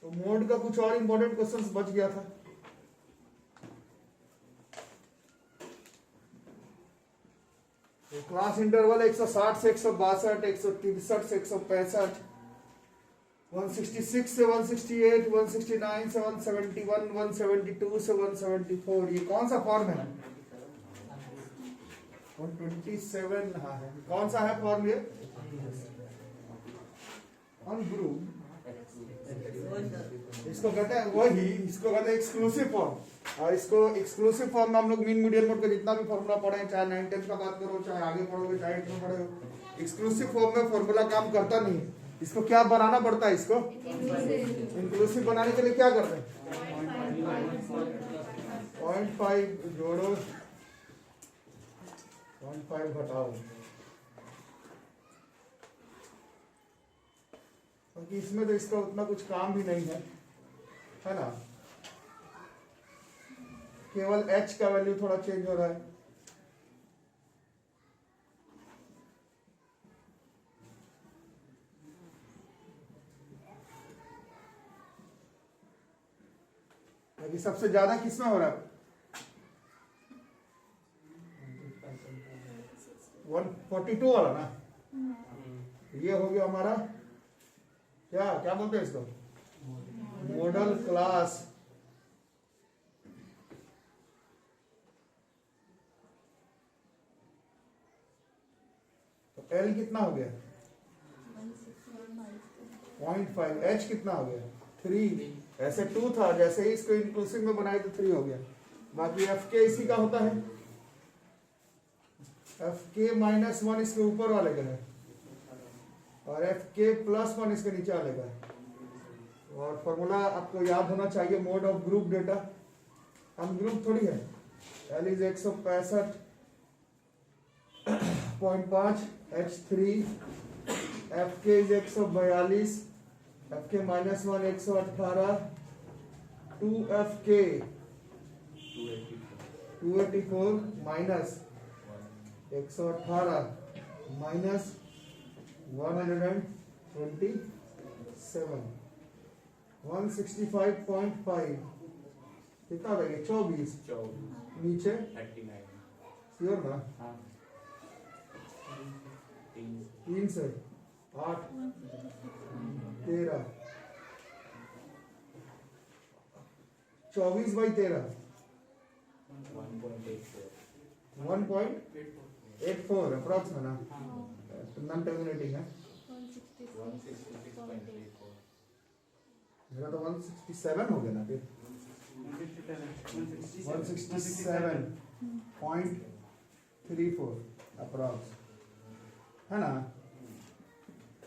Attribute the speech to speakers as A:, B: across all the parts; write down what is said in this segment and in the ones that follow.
A: तो मोड का कुछ और इंपॉर्टेंट क्वेश्चंस बच गया था। तो क्लास इंटरवल 160 से 162, 163 से 165, 166 से 168, 169 से 171, 172 से 174, ये कौन सा फॉर्म है? 127, हाँ है। कौन सा है फॉर्म ये? अनग्रुप, इसको कहते हैं वही, इसको कहते हैं एक्सक्लूसिव फॉर्म। और इसको एक्सक्लूसिव फॉर्म में हम लोग मीन मीडियन मोड का जितना भी फॉर्मूला पढ़े, चाहे 9 10 का बात करो, चाहे आगे पढ़ोगे, चाहे 8 में पढ़े हो, एक्सक्लूसिव फॉर्म में फॉर्मूला काम करता नहीं है। इसको क्या बनाना पड़ता है? इसको इंक्लूसिव बनाने के लिए क्या करते हैं? 0.5 जोड़ो, 0.5 घटाओ। क्योंकि इसमें तो इसका उतना कुछ काम भी नहीं है ना, केवल h का वैल्यू थोड़ा चेंज हो रहा है। अभी सबसे ज्यादा किसमें हो रहा है? 142 वाला ना, ये हो गया हमारा क्या क्या बोलते हैं इसको? Model class. तो L कितना हो गया? 0.5। H कितना हो गया? 3। ऐसे 2 था, जैसे ही इसको इंक्लूसिव में बनाए तो 3 हो गया। बाकी FK इसी का होता है, FK -1 इसके ऊपर वाले का है और FK +1 इसके नीचे वाले का है। और फॉर्मूला आपको याद होना चाहिए, मोड ऑफ ग्रुप डेटा। हम ग्रुप थोड़ी है। L is 165.5, H3, FK is 142, FK -1 118, 2FK 284 minus 118 minus 127, 165.5 कितना हो गया? 24 नीचे
B: 39।
A: श्योर ना?
B: हाँ
A: 3 से 8 13, 24/13 1.84 अप्रॉक्स है ना, नॉन टर्मिनेटिंग है।
B: 166.34।
A: मेरा तो 167 हो गया ना फिर, 167.34 अप्रॉक्स है ना।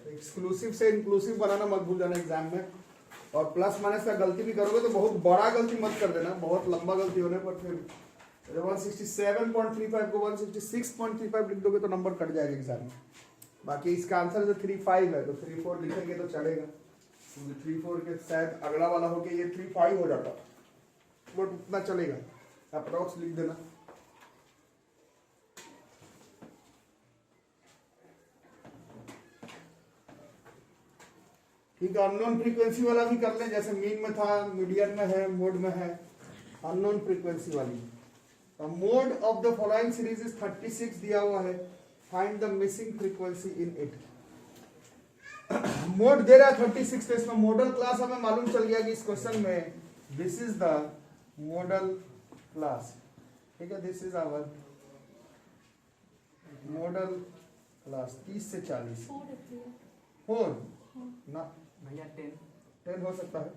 A: एक्सक्लूसिव से इंक्लूसिव बनाना मत भूल जाना एग्जाम में। और प्लस माइनस का गलती भी करोगे तो बहुत बड़ा गलती मत कर देना, बहुत लंबा गलती होने पर फिर 167.35 को 166.35 लिख दोगे तो नंबर कट जाएगा एग्जाम में। बाकी इसका आंसर जो 35 है तो 34 लिखेंगे तो चलेगा, क्योंकि 34 के शायद अगला वाला हो के ये 35 हो जाता, बट उतना चलेगा, अप्रॉक्स लिख देना। ठीक है, अननोन फ्रीक्वेंसी वाला भी कर लें, जैसे मीन में था, मीडियन में है, मोड में है। अननोन फ्रीक्वेंसी वाली mode of the following series is 36 दिया हुआ है, find the missing frequency in it. Mode दे रहा है 36, तो इसमें मॉडल क्लास हमें मालूम चल गया कि इस क्वेश्चन में this is the model class. ठीक है, this is our model class. 30 से 40 4 ना
B: भैया
A: 10 हो सकता है।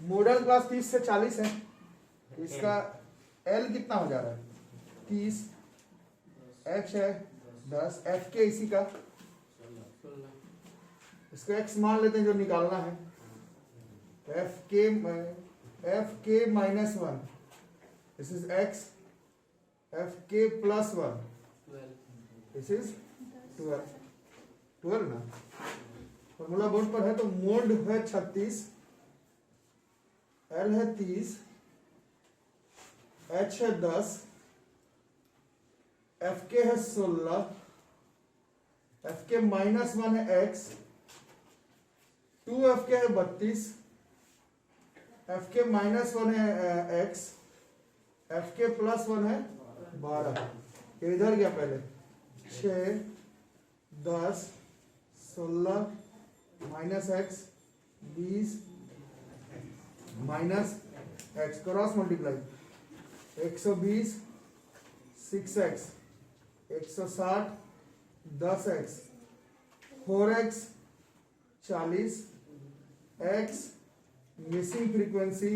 A: मॉडल क्लास 30 से 40 है, इसका L कितना हो जा रहा है? 30, H है 10, FK इसी का, इसको X मान लेते हैं जो निकालना है। FK -1, this is X, FK +1, this is 12 ना। फॉर्मूला बोर्ड पर है तो मोड है 36, L है 30, H है 10, FK है 16, FK -1 है X, 2FK है 32, एफ के -1 है x, एफ के +1 है 12, इधर गया पहले 6 10 16 -x 20 -x cross multiply 120 6x 160 10x 4x 40 x missing frequency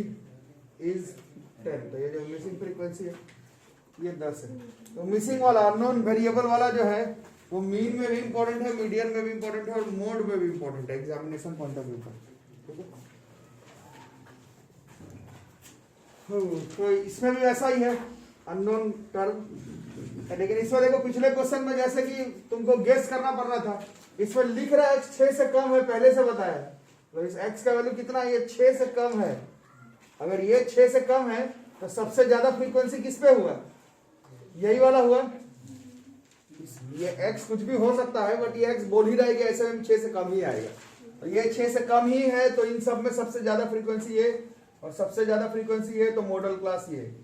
A: is 10। तो ये जो मिसिंग फ्रीक्वेंसी है ये 10 है। तो मिसिंग वाला अननोन वेरिएबल वाला जो है वो मीन में भी इंपॉर्टेंट है, मीडियन में भी इंपॉर्टेंट है और मोड में भी इंपॉर्टेंट है एग्जामिनेशन पॉइंट ऑफ व्यू पर। ठीक है, तो इसमें भी ऐसा ही है अननोन टर्म, लेकिन इसमें देखो पिछले क्वेश्चन में जैसे कि तुमको गेस करना पड़ रहा था, इसमें लिख रहा है x 6 से कम है, पहले से बताया। तो इस x का वैल्यू कितना है? ये 6 से कम है। अगर ये 6 से कम है तो सबसे ज्यादा फ्रीक्वेंसी किस पे हुआ? यही वाला हुआ। ये x कुछ भी हो सकता है बट ये x बोल ही रहा है कि ऐसे में 6 से कम ही आएगा। तो ये 6 से कम ही है तो इन सब में सबसे ज्यादा फ्रीक्वेंसी ये, और सबसे ज्यादा फ्रीक्वेंसी ये, तो मॉडल क्लास ये।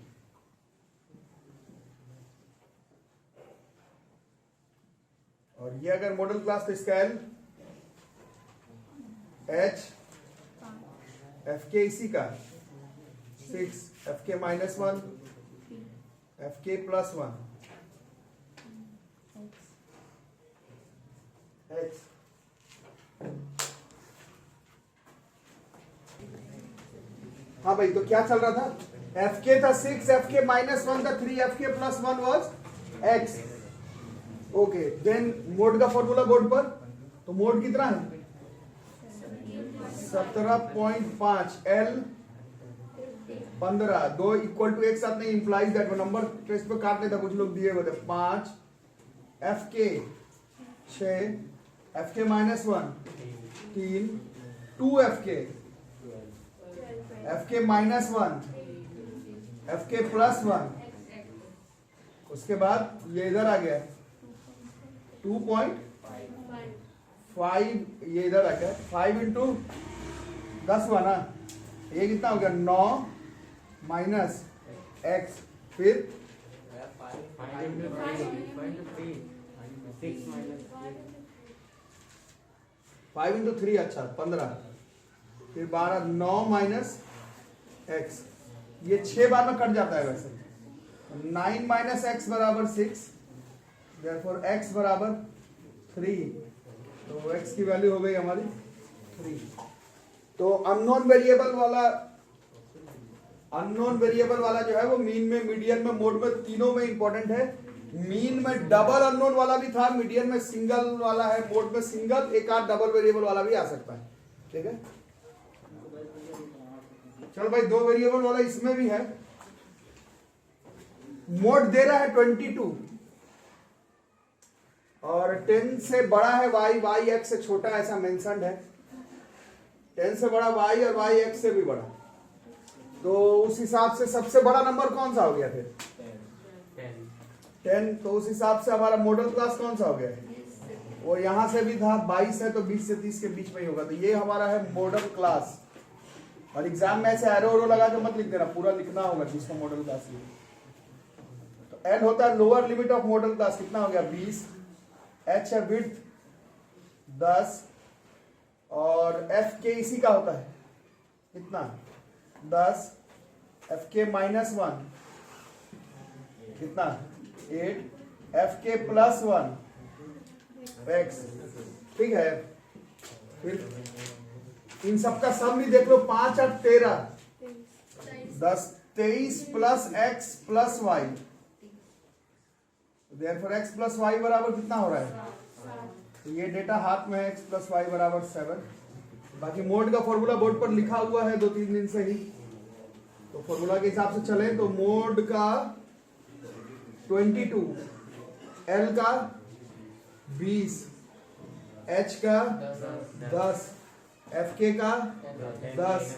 A: और ये अगर मॉडल क्लास तो इसका L H एफ के इसी का 6 एफ के -1 एफ के +1 X। हाँ भाई, तो क्या चल रहा था? एफ के था 6, एफ के -1 था 3, एफ के +1 was X। Okay, then mode का फॉर्मूला बोर्ड पर, तो मोड कितना है? 17.5 L 15, 2 इक्वल टू एक साथ नहीं इंप्लाइज दैट वो नंबर टेस्ट पे काट लेता, कुछ लोग दिए हुए थे। 5 एफ के 6 एफ के -1 3 2 एफ के -1 एफ के +1, उसके बाद ये इधर आ गया 2.5, ये इधर आ गया 5 इंटू 10 हुआ ना, ये कितना हो गया? 9 माइनस x, फिर 5 इंटू 3, अच्छा 15, फिर 12, 9 माइनस x, ये 6 बार में कट जाता है वैसे। 9 माइनस x बराबर 6, therefore x बराबर 3, तो x की वैल्यू हो गई हमारी 3। तो अननोन वेरिएबल वाला जो है वो मीन में, मीडियन में, मोड में, तीनों में इंपॉर्टेंट है। मीन में डबल अननोन वाला भी था, मीडियन में सिंगल वाला है, मोड में सिंगल, एक आध डबल वेरिएबल वाला भी आ सकता है। ठीक है, चल भाई, 2 वेरिएबल वाला इसमें भी है। मोड दे रहा है 22 और 10 से बड़ा है y, y x से छोटा, ऐसा मेंशन्ड है। 10 से बड़ा y और y x से भी बड़ा, तो उस हिसाब से सबसे बड़ा नंबर कौन सा हो गया फिर? 10। तो उस हिसाब से हमारा मॉडल क्लास कौन सा हो गया? वो यहां से भी था 22 है, तो 20 से 30 के बीच में ही होगा। तो ये हमारा है मॉडल क्लास। और एग्जाम में ऐसे एरो लगा के मत लिख देना, पूरा लिखना होगा जिसको मॉडल क्लास है। तो L होता है lower limit of model class, कितना हो गया? 20। H है विड्थ 10, और F के इसी का होता है कितना? 10, F के -1 कितना? 8, F के +1 X। ठीक है, फिर इन सबका सम भी देख लो, 5 और 13, 10, 23 plus x plus y, therefore x plus y बराबर कितना हो रहा है? तो ये डेटा हाथ में है, x प्लस y बराबर 7। बाकी मोड का फॉर्मूला बोर्ड पर लिखा हुआ है 2-3 दिन से ही, तो फॉर्मूला के हिसाब से चले तो मोड का 22, L का 20, H का 10, F के का 10,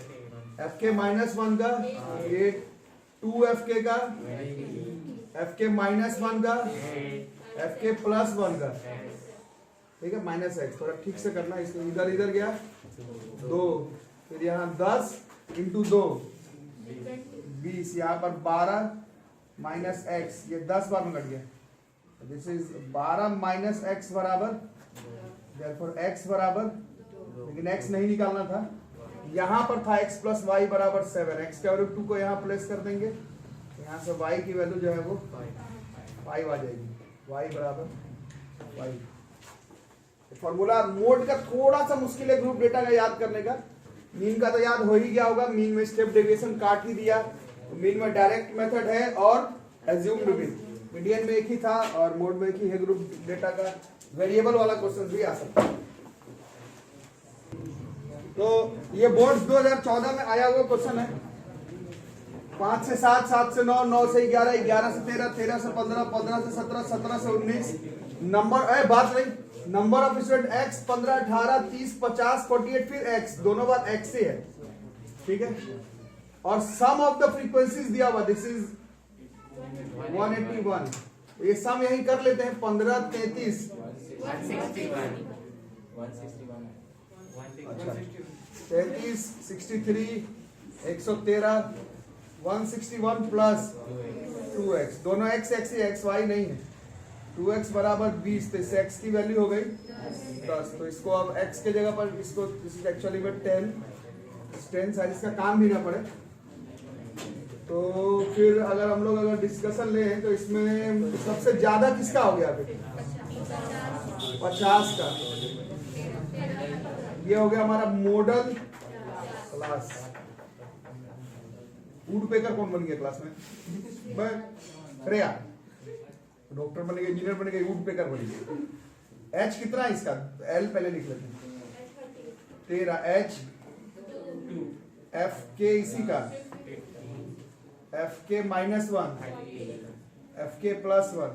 A: F के -1 का 8, 2F के का, F के -1 का, F के +1 का। ठीक है, -x थोड़ा ठीक से करना, इसको इधर इधर गया 2, फिर यहाँ 10 इंटू 2 20, यहाँ पर 12 माइनस एक्स, ये 10 बार में कट गया। दिस इज 12 माइनस एक्स बराबर, देयरफॉर एक्स बराबर, लेकिन एक्स नहीं निकालना था, यहाँ पर था एक्स प्लस वाई बराबर 7। एक्स के वैल्यू 2 को यहाँ प्लेस कर देंगे, यहाँ से वाई की वैल्यू जो है वो 5 आ जाएगी, वाई बराबर 5। फॉर्मूला मोड का थोड़ा सा मुश्किल है ग्रुप डेटा का याद करने का। मीन का तो याद हो ही गया होगा, मीन में स्टेप डेविएशन काट ही दिया, तो मीन में डायरेक्ट मेथड है और एज्यूम्ड मीन, मीडियन में एक ही था और मोड में एक ही है। ग्रुप डेटा का वेरिएबल वाला क्वेश्चन भी आ सकता है। तो ये बोर्ड्स 2014 में आया हुआ क्वेश्चन है। 5 से 7, 7 से 9, 9 से 11, 11 से 13, 13 से 15, 15 से 17, 17 से 19। नंबर बात नहीं, नंबर ऑफ स्टूडेंट x 15, 18, 30, 50, 48, फिर x, दोनों बार x से है, ठीक है। और सम ऑफ द फ्रीक्वेंसीज दिया हुआ, दिस इज 181। ये सम यही कर लेते हैं, 15, 33, 33, 63, 113, 161 प्लस 2x, दोनों x x ही, x y नहीं है। 2x बराबर 20, तो इससे x की वैल्यू हो गई 10। तो इसको अब x के जगह पर इसको एक्चुअली में 10 शायद इसका काम भी ना पड़े। तो फिर अगर हम लोग अगर डिस्कशन लें तो इसमें सबसे ज्यादा किसका हो गया अभी? 50 का। ये हो गया हमारा मॉडल क्लास। वुड पेकर कौन बन गया क्लास में? मैं श्रेया। डॉक्टर बनेगा, इंजीनियर बनेगा, वुड पेकर बनेगा। एच कितना है इसका? एल पहले लिख लेते हैं। 13 एच, एफ के इसी का, एफ के -1, एफ के +1,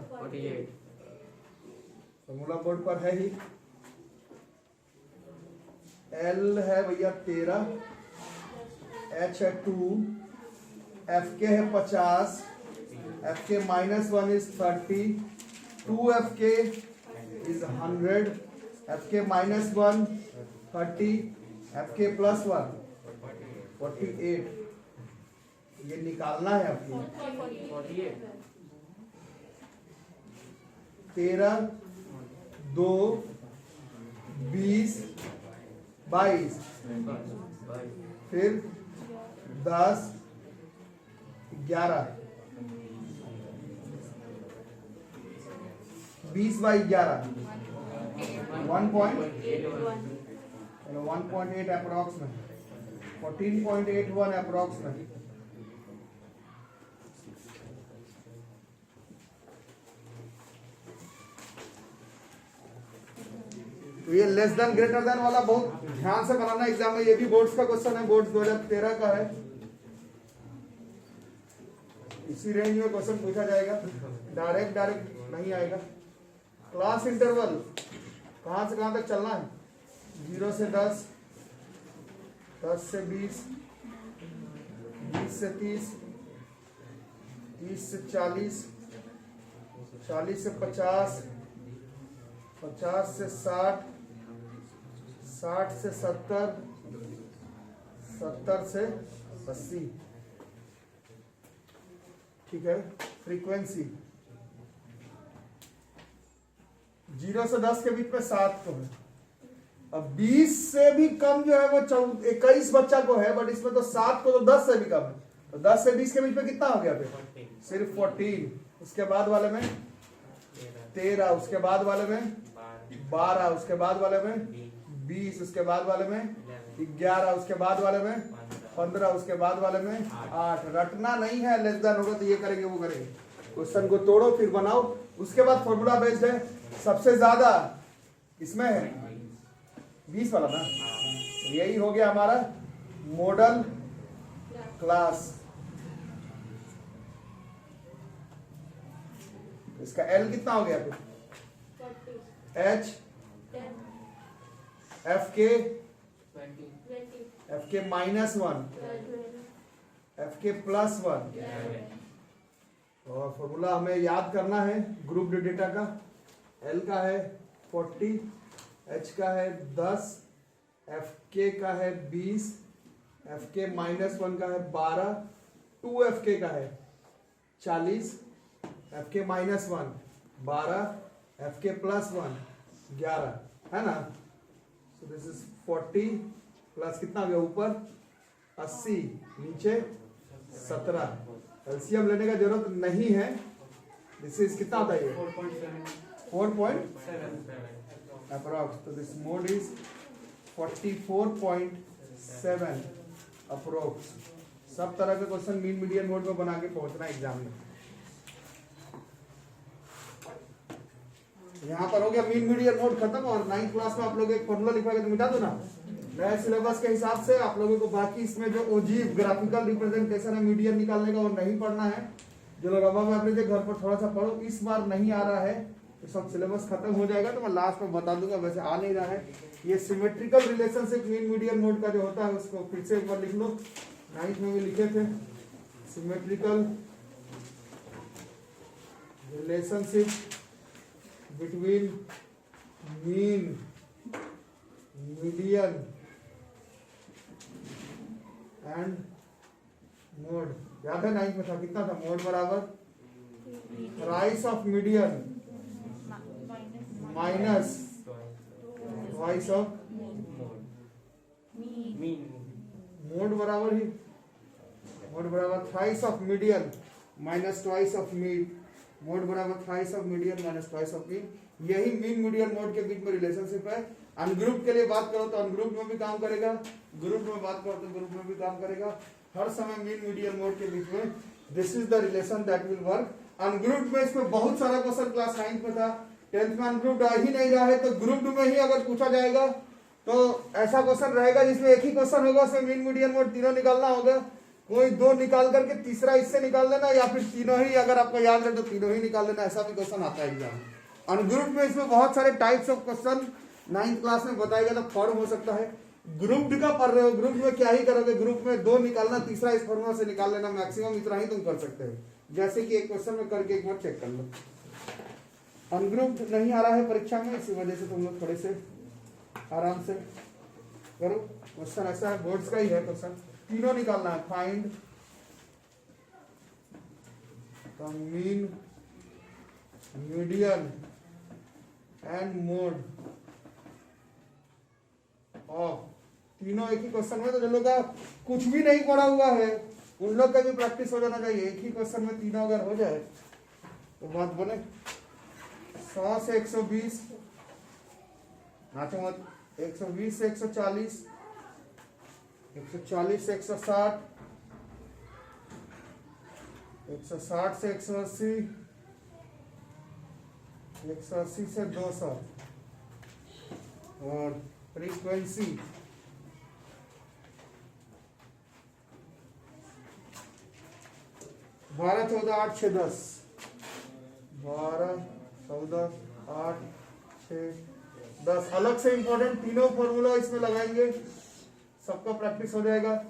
A: फॉर्मूला बोर्ड पर है ही। एल है भैया 13, एच है 2, एफ के है 50, एफ के -1 इज 30, 2 एफ के इज 100, एफ के -1 30, एफ के +1 48। ये निकालना है आपको। 13, 2, 20, 22, फिर 10, 11, 20 बाई 11, 1.8 अप्रोक्स में, 14.81 अप्रोक्स में। तो ये लेस देन ग्रेटर देन वाला बहुत ध्यान से बनाना एग्जाम में। ये भी बोर्ड्स का क्वेश्चन है, बोर्ड्स 2013 का है। इसी रेंज में क्वेश्चन पूछा जाएगा, डायरेक्ट नहीं आएगा। क्लास इंटरवल कहां से कहां तक चलना है? 0 से 10, 10 से 20, 20 से 30, 30 से 40, 40 से 50, 50 से 60, 60 से 70, 70 से 80, ठीक है। फ्रीक्वेंसी 0 से 10 के बीच में 7 को है। अब 20 से भी कम जो है वो 21 बच्चा को है, बट इसमें तो 7 को तो 10 से भी कम है। तो 10 से 20 के बीच में कितना हो गया फिर? सिर्फ 14। उसके बाद वाले में 13, उसके बाद वाले में 12, उसके बाद वाले में 20, उसके बाद वाले में 11, उसके बाद वाले में 15, उसके बाद वाले में 8। रटना नहीं है, लेस देन होगा तो ये करेंगे वो करेंगे। क्वेश्चन को तोड़ो फिर बनाओ। उसके बाद फॉर्मूला बेस्ड है। सबसे ज्यादा इसमें है 20 वाला ना, तो यही हो गया हमारा मॉडल क्लास। इसका एल कितना हो गया फिर? एच, एफ के -1, एफ के +1। और फॉर्मूला हमें याद करना है ग्रुप डेटा का। एल का है 40, एच का है 10, एफ के का है 20, एफ के -1 का है 12, 2FK का है 40, एफ के -1 12, एफ के +1 11, है ना। सो दिस इज 40 प्लस कितना गया ऊपर 80, नीचे 17। एलसीएम लेने का जरूरत नहीं है। दिस इज कितना होता है ये 4.7 अप्रॉक्स। तो दिस मोड इज 44.7 अप्रोक्स। सब तरह के क्वेश्चन मीन मीडियन मोड में बना के पहुंचना एग्जाम में। यहाँ पर हो गया मीन मीडियन मोड खत्म। और 9th क्लास में आप लोग एक फॉर्मूला लिखवाएंगे तो मिटा दो ना नए सिलेबस के हिसाब से। आप लोगों को बाकी इसमें जो ओजीव ग्राफिकल रिप्रेजेंटेशन है मीडियन निकालने का वो नहीं पढ़ना है। जो लोग अब अपने घर पर थोड़ा सा पढ़ो, इस बार नहीं आ रहा है तो सब सिलेबस खत्म हो जाएगा तो मैं लास्ट में बता दूंगा। वैसे आ नहीं रहा है। ये symmetrical relationship mean median mode का जो होता है उसको फिर से एक बार लिख लो। 9th में भी लिखे थे symmetrical relationship between mean median and mode. याद है 9th में था कितना था मोड बराबर thrice of median minus twice of mode बराबर ही मोड बराबर thrice of median minus twice of mean. Mode बराबर thrice of median minus twice of mean. यही मीन मीडियन मोड के बीच में रिलेशनशिप है। अनग्रुप के लिए बात करो तो अनग्रुप में भी काम करेगा, ग्रुप में बात करो तो ग्रुप में भी काम करेगा। हर समय मीन मीडियन मोड के बीच में this is the relation that will work. Ungroup में इसमें बहुत सारा क्वेश्चन क्लास 9th में था, 10th में अनग्रुप आ ही नहीं रहा है। तो ग्रुप में ही अगर पूछा जाएगा तो ऐसा क्वेश्चन रहेगा जिसमें एक ही क्वेश्चन होगा, उसमें मीन मीडियन मोड तीनों निकालना होगा। कोई दो निकाल करके तीसरा इससे निकाल लेना, या फिर तीनों ही अगर आपको याद है तो तीनों ही निकाल लेना। ऐसा भी क्वेश्चन आता है एग्जाम। अनग्रुप में इसमें बहुत सारे types of question 9th class में बताया गया था फॉर्म हो सकता है। ग्रुप का पढ़ रहे हो, ग्रुप में क्या ही करोगे, ग्रुप में दो निकालना, तीसरा इस फॉर्मूला से निकाल लेना, मैक्सिमम इतना ही तुम कर सकते हो। जैसे कि एक क्वेश्चन में करके एक बार चेक कर लो। अनग्रुप नहीं आ रहा है परीक्षा में, इसी वजह से तुम लोग थोड़े से आराम से करो। क्वेश्चन ऐसा है, बोर्ड्स का ही है क्वेश्चन, तीनों निकालना है। Find the mean median and mode of. तीनों एक ही क्वेश्चन में। तो जिन लोग का कुछ भी नहीं पढ़ा हुआ है उन लोग का भी प्रैक्टिस हो जाना चाहिए। एक ही क्वेश्चन में तीनों अगर हो जाए तो बात बने। 100 से 120 नाचो मत, 120 से 140, 140 से 160, 160 से 180, 180 से 200 और फ्रीक्वेंसी 12, 14, 8, 6, 10, 12, 14, 8, 6, 10। अलग से इंपॉर्टेंट तीनों फॉर्मूला इसमें लगाएंगे, सबका प्रैक्टिस हो जाएगा।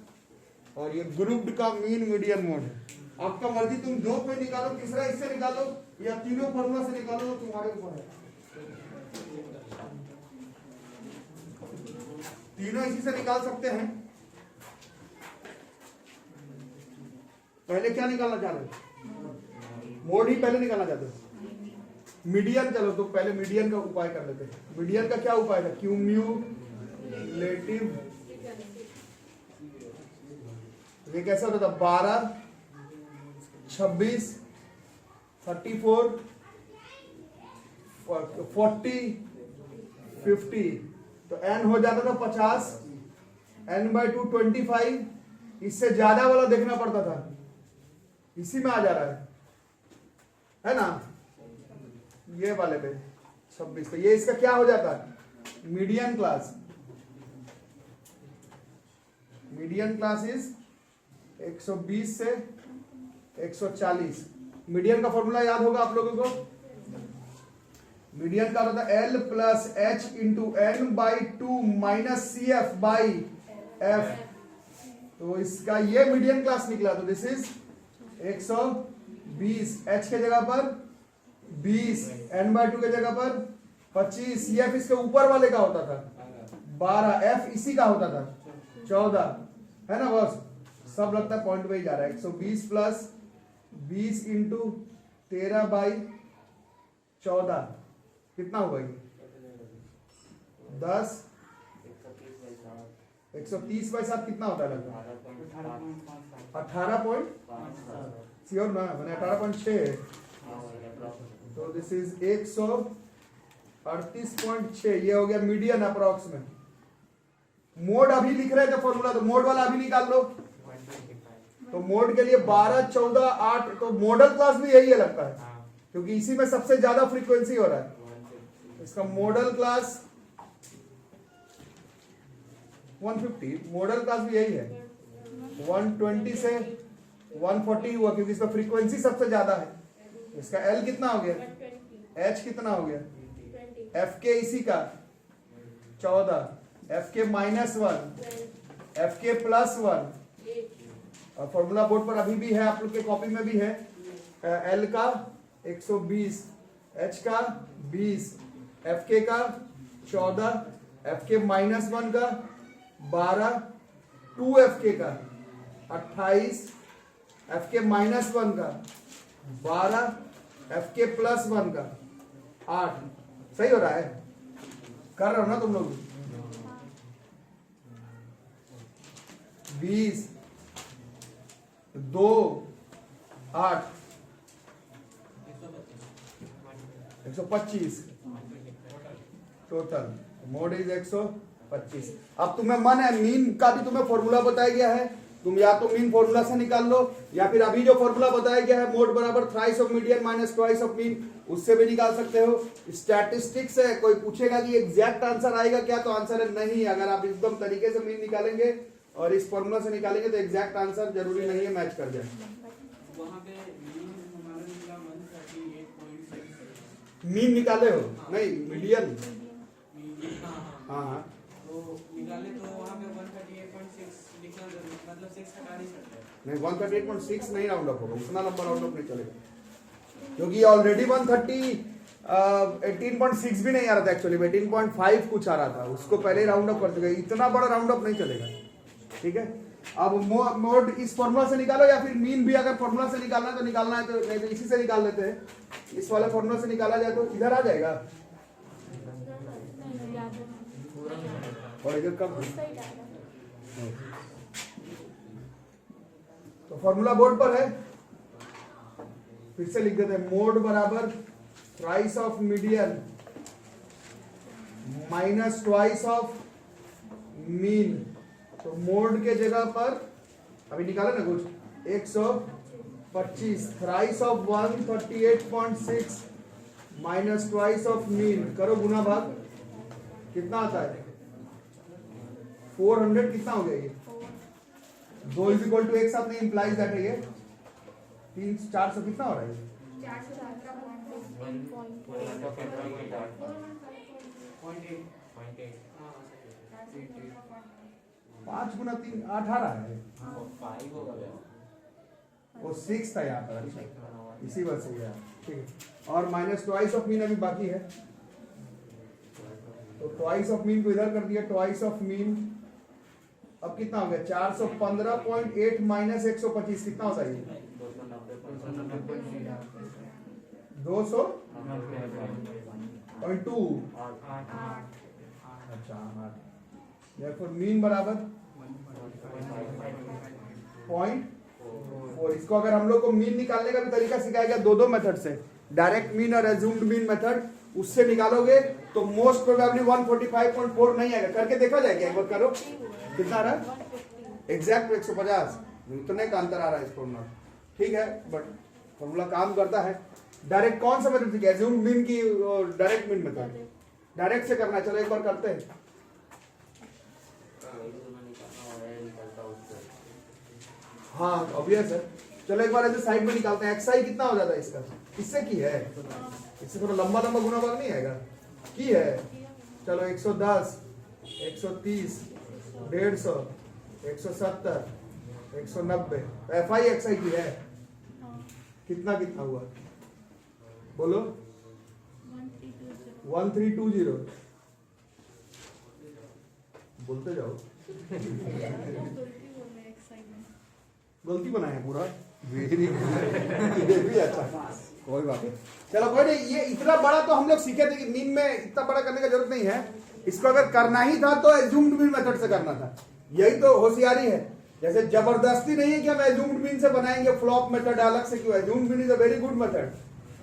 A: और ये ग्रुप्ड का मीन मीडियन मोड है। आपका मर्जी, तुम दो पे निकालो, तीसरा इससे निकालो, या तीनों फॉर्मूला से निकालो, तो तुम्हारे ऊपर है। तीनों इसी से निकाल सकते हैं। पहले क्या निकालना चाह रहे हो? मोड ही पहले निकालना चाहते हो। मीडियन, चलो तो पहले मीडियन का उपाय कर लेते हैं। मीडियन का क्या उपाय था? क्यूम्यूलेटिव। ये कैसा होता था? 12, 26, 34, 40, 50। तो n हो जाता था 50, n/2 25। इससे ज्यादा वाला देखना पड़ता था। इसी में आ जा रहा है ना, ये वाले पे 26। तो ये इसका क्या हो जाता है? Median class. Median class is 120 से 140। मीडियन का फॉर्मूला याद होगा आप लोगों को। मीडियन का होता है L plus H into N/2 minus CF by F। तो इसका ये मीडियन क्लास निकला। तो दिस इज 120, H के जगह पर 20, N/2 के जगह पर 25, CF इसके ऊपर वाले का होता था 12, F इसी का होता था 14, है ना बस, सब लगता है पॉइंट पे ही जा रहा है। 120 प्लस 20 इंटू 13/14 कितना होगा ये? 10 130/7 कितना होता है लगभग? 18 श्योर ना, मैंने 18.6, तो दिस इज 138.6, ये हो गया मीडियन अप्रॉक्स में। मोड अभी लिख रहे थे फॉर्मूला, तो मोड वाला अभी निकाल लो। तो मोड के लिए 12, 14, 8, तो मॉडल क्लास भी यही है लगता है, क्योंकि इसी में सबसे ज्यादा फ्रीक्वेंसी हो रहा है। इसका मॉडल क्लास 150, मॉडल क्लास भी यही है। 120 से 140 हुआ, क्योंकि इसका फ्रीक्वेंसी सबसे ज्यादा है। इसका L कितना हो गया? H कितना हो गया? FK इसी का 14, FK -1, FK +1, और फॉर्मूला बोर्ड पर अभी भी है, आप लोग के कॉपी में भी है। L का 120, H का 20, FK का 14, FK -1 का 12, 2FK का 28, FK -1 का 12, FK +1 का 8। सही हो रहा है? कर रहे हो ना तुम लोग? 20, 2, 8, 125 टोटल। Mode is 125। अब तुम्हें मन है, मीन का भी तुम्हें फॉर्मूला बताया गया है, तुम या तो मीन फॉर्मूला से निकाल लो, या फिर अभी जो फॉर्मूला बताया गया है मोड बराबर thrice of median minus twice of mean, उससे भी निकाल सकते हो। स्टैटिस्टिक्स है, कोई पूछेगा कि एग्जैक्ट आंसर आएगा क्या, तो आंसर है नहीं। अगर आप एकदम तरीके से मीन निकालेंगे और इस फॉर्मूला से निकालेंगे तो एग्जैक्ट आंसर जरूरी नहीं है मैच कर जाए। मीन निकाले हो? नहीं, मीडियन। हाँ हाँ,
B: निकाले तो वहाँ पे 138.6 लिखना जरूरी, मतलब 6 हटा नहीं सकते।
A: नहीं 138.6 नहीं राउंड अप होगा, उतना लंबा राउंड अप नहीं चलेगा, क्योंकि ऑलरेडी 18.6 भी नहीं आ रहा था एक्चुअली, 18.5 कुछ आ रहा था, उसको पहले ही राउंड अप कर चुके। इतना बड़ा राउंड अप नहीं चलेगा, ठीक है। अब मोड इस फॉर्मूला से निकालो, या फिर मीन भी अगर फॉर्मूला से निकालना है तो निकालना है, तो नहीं तो इसी से निकाल लेते हैं। इस वाले फॉर्मूला से निकाला जाए तो इधर आ जाएगा, और इधर कब? तो फॉर्मूला बोर्ड पर है, फिर से लिख देते हैं। मोड बराबर thrice of median minus twice of mean. तो मोड के जगह पर अभी निकाला ना कुछ, 125, thrice of 138.6 minus twice of mean, करो गुना भाग, कितना आता है? 400 कितना हो गया ये? 2 इज इक्वल टू एक साथ नहीं इंप्लाइज दैट है ये 3 400 कितना हो रहा है? 5 गुना 3 18 है। वो 6 था यहाँ पर, अच्छा इसी वजह से गया, ठीक है। और माइनस ट्वाइस ऑफ मीन अभी बाकी है, तो ट्वाइस ऑफ मीन को इधर कर दिया। ट्वाइस ऑफ मीन अब कितना हो गया? 415.8 माइनस 125 कितना होता है? 200.2। अच्छा, therefore मीन बराबर 0.4। इसको अगर हम लोग को मीन निकालने का भी तरीका सिखाया गया दो मेथड से, डायरेक्ट मीन और एज्यूम्ड मीन मेथड, उससे निकालोगे तो मोस्ट प्रोबेबली 145.4 नहीं आएगा। करके देखा जाएगा, एक बार करो, कितना आ रहा है? एग्जैक्ट 150, इतने का अंतर आ रहा है इस फॉर्मूला, ठीक है। बट फॉर्मूला काम करता है। डायरेक्ट कौन सा मेथड सीखा? एज्यूम्ड मीन की डायरेक्ट मीन मेथड? डायरेक्ट से करना है, चलो एक बार करते हैं। हाँ ऑब्वियस है, चलो एक बार ऐसे साइड में निकालते हैं। एक्साई कितना हो जाता है इसका? इससे की है, इससे थोड़ा लंबा लंबा गुना भाग नहीं आएगा, की है। चलो 110, 130, 150, 170, 190, एफ आई एक्साई की है। कितना कितना हुआ बोलो? 1320। बोलते जाओ। गलती बनाया है पूरा। वेरी ये भी अच्छा, कोई बात नहीं। चलो कोई नहीं, ये इतना बड़ा तो हम लोग सीखे थे कि मीन में इतना बड़ा करने का जरूरत नहीं है। इसको अगर करना ही था तो एज्यूम्ड मीन मेथड से करना था, यही तो होशियारी है। जैसे जबरदस्ती नहीं है कि हम एज्यूम्ड मीन से बनाएंगे, फ्लॉप मेथड अलग से क्यों। Assumed mean is a very good method,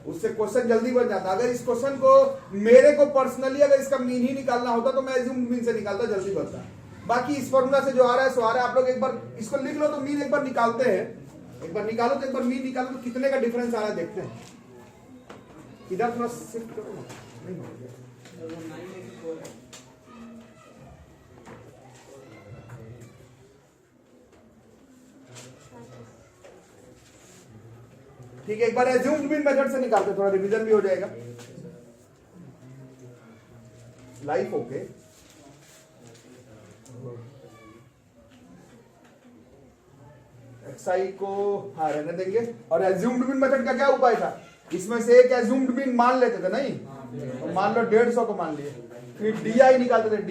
A: उससे क्वेश्चन जल्दी बन जाता। अगर इस क्वेश्चन को मेरे को पर्सनली अगर इसका मीन ही निकालना होता तो मैं एज्यूम्ड मीन से निकालता, जल्दी बनता। बाकी इस फॉर्मूला से जो आ रहा है सो आ रहा है। आप लोग एक बार इसको लिख लो तो मीन एक बार निकालते हैं, एक बार निकालो तो एक बार मीन निकालो तो कितने का डिफरेंस आ रहा है देखते हैं। इधर थोड़ा शिफ्ट करो ना, नहीं हो गया। ठीक है, एक बार एज्यूम्ड मीन मेथड से निकालते, थोड़ा रिवीजन भी हो जाएगा। लाइफ ओके, एक्सआई को हाँ रहने देंगे। और एज्यूम्ड मीन मेथड का क्या उपाय था, इसमें से एक एज्यूम्ड मीन मान लेते थे, नहीं तो मान लो 150 को मान लिए, फिर डीआई निकालते थे।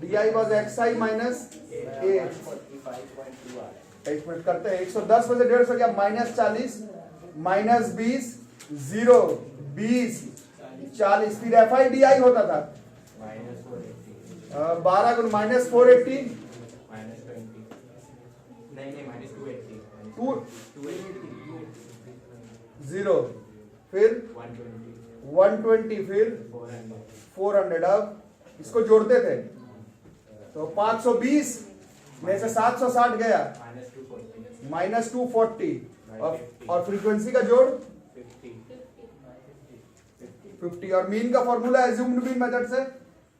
A: डीआई वाज एक्सआई माइनस ए, एक मिनट करते हैं। 110 में से 150 क्या, -40 -20 0 20 40, फिर एफआई डीआई होता था 12 गुण -480 0, फिर 120, फिर 400। अब इसको जोड़ते थे तो 520 में से 760 गया -240, और फ्रीक्वेंसी का जोड़ 50। और मीन का फॉर्मूला एज्यूम्ड मीन मेथड से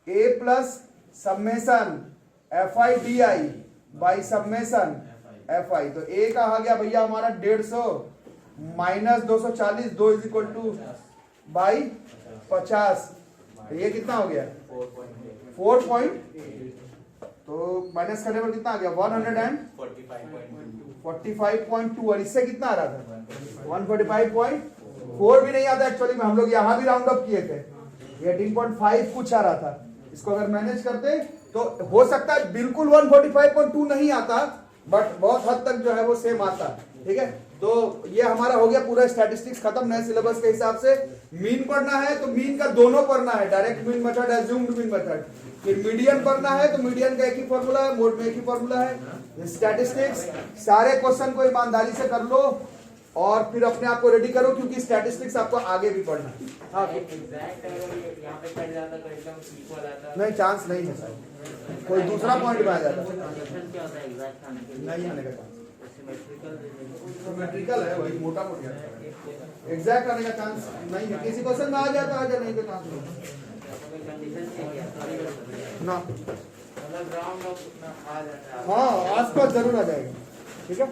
A: a plus summation fi di by summation fi। तो a का आ गया भैया हमारा 150 minus 240, 2 is equal two by 50। तो ये कितना हो गया 4 पॉइंट, तो माइनस करने पर कितना आ गया 145.2। और इससे कितना आ रहा था 145.4 भी नहीं आता एक्चुअली में, हम लोग यहाँ भी राउंड अप किए थे, 18.5 कुछ आ रहा था। इसको अगर मैनेज करते तो हो सकता है बिल्कुल 145.2 नहीं आता, बट बहुत हद तक जो है वो सेम आता। ठीक है, तो ये हमारा हो गया पूरा स्टैटिस्टिक्स खत्म नए सिलेबस के हिसाब से। मीन पढ़ना है तो मीन का दोनों पढ़ना है, direct mean method, assumed mean method. फिर मीडियन पढ़ना है तो मीडियन का एक ही फॉर्मूला है, मोड में एक ही फॉर्मूला है। स्टैटिस्टिक्स सारे क्वेश्चन को ईमानदारी से कर लो और फिर अपने आप को रेडी करो, क्योंकि स्टैटिस्टिक्स आपको आगे भी पढ़ना है। हाँ
B: यहाँ पे कट जाता तो एकदम इक्वल आता,
A: नहीं, चांस नहीं है सर, कोई दूसरा पॉइंट में आ जाता नहीं आने का चांस। सिमेट्रिकल है वही, मोटा मोटा एग्जैक्ट आने का चांस नहीं है। किसी क्वेश्चन में आ जाए तो आ जाए, नहीं तो चांस ना। हाँ आसपास जरूर आ जाएगा। ठीक है।